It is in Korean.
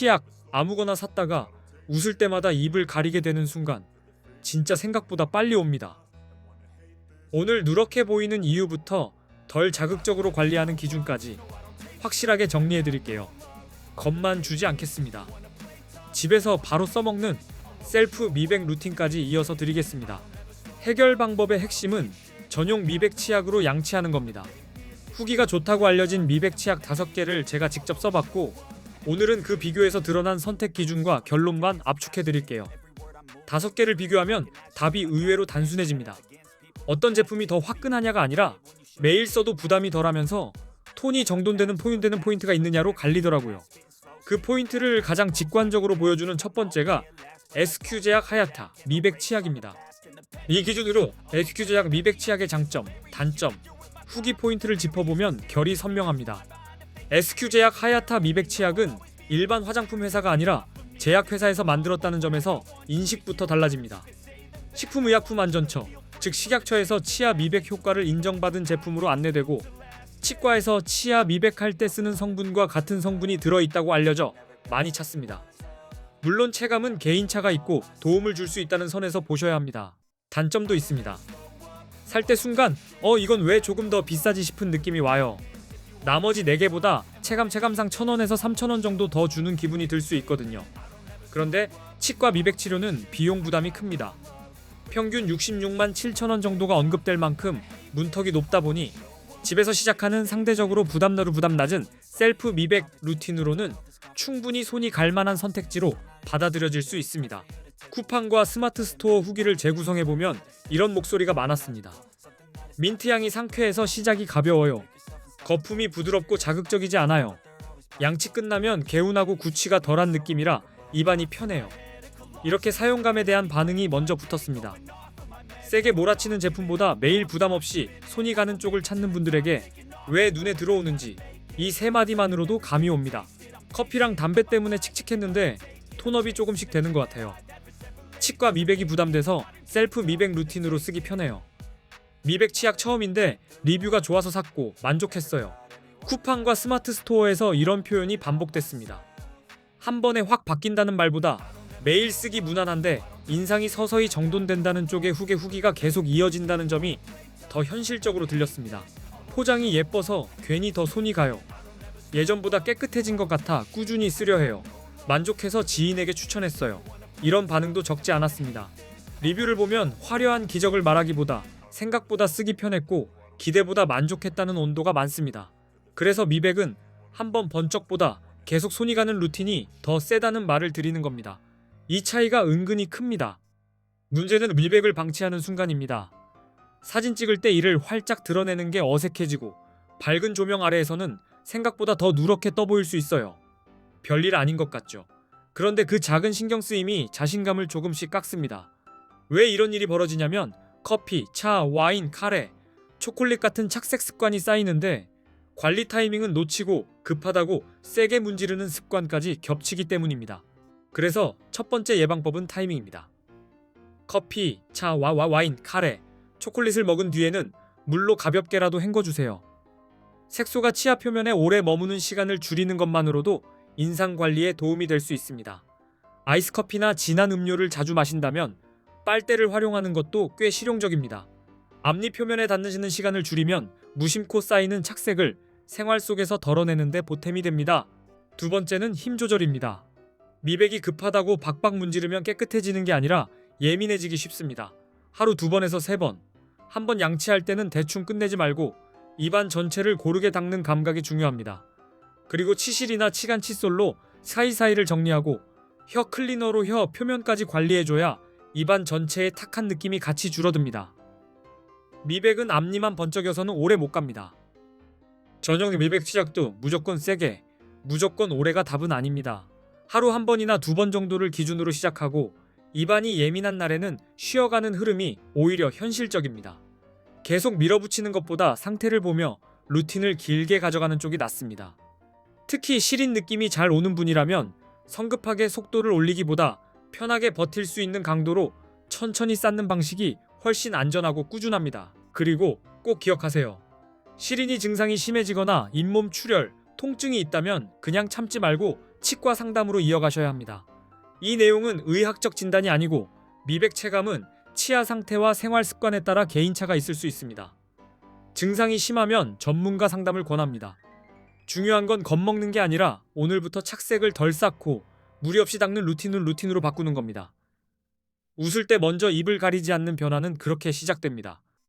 치약 아무거나 샀다가 웃을 때마다 입을 가리게 되는 순간 진짜 생각보다 빨리 옵니다. 오늘 누렇게 보이는 이유부터 덜 자극적으로 관리하는 기준까지 확실하게 정리해드릴게요. 겁만 주지 않겠습니다. 집에서 바로 써먹는 셀프 미백 루틴까지 이어서 드리겠습니다. 해결 방법의 핵심은 전용 미백 치약으로 양치하는 겁니다. 후기가 좋다고 알려진 미백 치약 5개를 제가 직접 써봤고 오늘은 그 비교에서 드러난 선택 기준과 결론만 압축해드릴게요. 5개를 비교하면 답이 의외로 단순해집니다. 어떤 제품이 더 화끈하냐가 아니라 매일 써도 부담이 덜하면서 톤이 정돈되는 포인트가 있느냐로 갈리더라고요. 그 포인트를 가장 직관적으로 보여주는 첫 번째가 SQ제약 하야타 미백 치약입니다. 이 기준으로 SQ제약 미백 치약의 장점, 단점, 후기 포인트를 짚어보면 결이 선명합니다. SQ제약 하야타 미백 치약은 일반 화장품 회사가 아니라 제약회사에서 만들었다는 점에서 인식부터 달라집니다. 식품의약품안전처, 즉 식약처에서 치아 미백 효과를 인정받은 제품으로 안내되고 치과에서 치아 미백할 때 쓰는 성분과 같은 성분이 들어있다고 알려져 많이 찾습니다. 물론 체감은 개인차가 있고 도움을 줄 수 있다는 선에서 보셔야 합니다. 단점도 있습니다. 살 때 순간 이건 왜 조금 더 비싸지 싶은 느낌이 와요. 나머지 4개보다 체감상 1,000원에서 3,000원 정도 더 주는 기분이 들 수 있거든요. 그런데 치과 미백 치료는 비용 부담이 큽니다. 평균 66만 7천원 정도가 언급될 만큼 문턱이 높다 보니 집에서 시작하는 상대적으로 부담 낮은 셀프 미백 루틴으로는 충분히 손이 갈 만한 선택지로 받아들여질 수 있습니다. 쿠팡과 스마트 스토어 후기를 재구성해보면 이런 목소리가 많았습니다. 민트향이 상쾌해서 시작이 가벼워요. 거품이 부드럽고 자극적이지 않아요. 양치 끝나면 개운하고 구취가 덜한 느낌이라 입안이 편해요. 이렇게 사용감에 대한 반응이 먼저 붙었습니다. 세게 몰아치는 제품보다 매일 부담 없이 손이 가는 쪽을 찾는 분들에게 왜 눈에 들어오는지 이 3마디만으로도 감이 옵니다. 커피랑 담배 때문에 칙칙했는데 톤업이 조금씩 되는 것 같아요. 치과 미백이 부담돼서 셀프 미백 루틴으로 쓰기 편해요. 미백 치약 처음인데 리뷰가 좋아서 샀고 만족했어요. 쿠팡과 스마트 스토어에서 이런 표현이 반복됐습니다. 한 번에 확 바뀐다는 말보다 매일 쓰기 무난한데 인상이 서서히 정돈된다는 쪽의 후기가 계속 이어진다는 점이 더 현실적으로 들렸습니다. 포장이 예뻐서 괜히 더 손이 가요. 예전보다 깨끗해진 것 같아 꾸준히 쓰려 해요. 만족해서 지인에게 추천했어요. 이런 반응도 적지 않았습니다. 리뷰를 보면 화려한 기적을 말하기보다 생각보다 쓰기 편했고 기대보다 만족했다는 온도가 많습니다. 그래서 미백은 한번 번쩍보다 계속 손이 가는 루틴이 더 세다는 말을 드리는 겁니다. 이 차이가 은근히 큽니다. 문제는 미백을 방치하는 순간입니다. 사진 찍을 때 이를 활짝 드러내는 게 어색해지고 밝은 조명 아래에서는 생각보다 더 누렇게 떠 보일 수 있어요. 별일 아닌 것 같죠? 그런데 그 작은 신경쓰임이 자신감을 조금씩 깎습니다. 왜 이런 일이 벌어지냐면 커피, 차, 와인, 카레, 초콜릿 같은 착색 습관이 쌓이는데 관리 타이밍은 놓치고 급하다고 세게 문지르는 습관까지 겹치기 때문입니다. 그래서 첫 번째 예방법은 타이밍입니다. 커피, 차, 와인, 카레, 초콜릿을 먹은 뒤에는 물로 가볍게라도 헹궈주세요. 색소가 치아 표면에 오래 머무는 시간을 줄이는 것만으로도 인상 관리에 도움이 될 수 있습니다. 아이스커피나 진한 음료를 자주 마신다면 빨대를 활용하는 것도 꽤 실용적입니다. 앞니 표면에 닿는 시간을 줄이면 무심코 쌓이는 착색을 생활 속에서 덜어내는 데 보탬이 됩니다. 두 번째는 힘 조절입니다. 미백이 급하다고 박박 문지르면 깨끗해지는 게 아니라 예민해지기 쉽습니다. 하루 2번에서 3번. 한 번 양치할 때는 대충 끝내지 말고 입안 전체를 고르게 닦는 감각이 중요합니다. 그리고 치실이나 치간 칫솔로 사이사이를 정리하고 혀 클리너로 혀 표면까지 관리해줘야 입안 전체의 탁한 느낌이 같이 줄어듭니다. 미백은 앞니만 번쩍여서는 오래 못 갑니다. 전용 미백 치약도 무조건 세게, 무조건 오래가 답은 아닙니다. 하루 1번이나 2번 정도를 기준으로 시작하고 입안이 예민한 날에는 쉬어가는 흐름이 오히려 현실적입니다. 계속 밀어붙이는 것보다 상태를 보며 루틴을 길게 가져가는 쪽이 낫습니다. 특히 시린 느낌이 잘 오는 분이라면 성급하게 속도를 올리기보다 편하게 버틸 수 있는 강도로 천천히 쌓는 방식이 훨씬 안전하고 꾸준합니다. 그리고 꼭 기억하세요. 시린이 증상이 심해지거나 잇몸 출혈, 통증이 있다면 그냥 참지 말고 치과 상담으로 이어가셔야 합니다. 이 내용은 의학적 진단이 아니고 미백 체감은 치아 상태와 생활 습관에 따라 개인차가 있을 수 있습니다. 증상이 심하면 전문가 상담을 권합니다. 중요한 건 겁먹는 게 아니라 오늘부터 착색을 덜 쌓고 무리 없이 닦는 루틴을 루틴으로 바꾸는 겁니다. 웃을 때 먼저 입을 가리지 않는 변화는 그렇게 시작됩니다.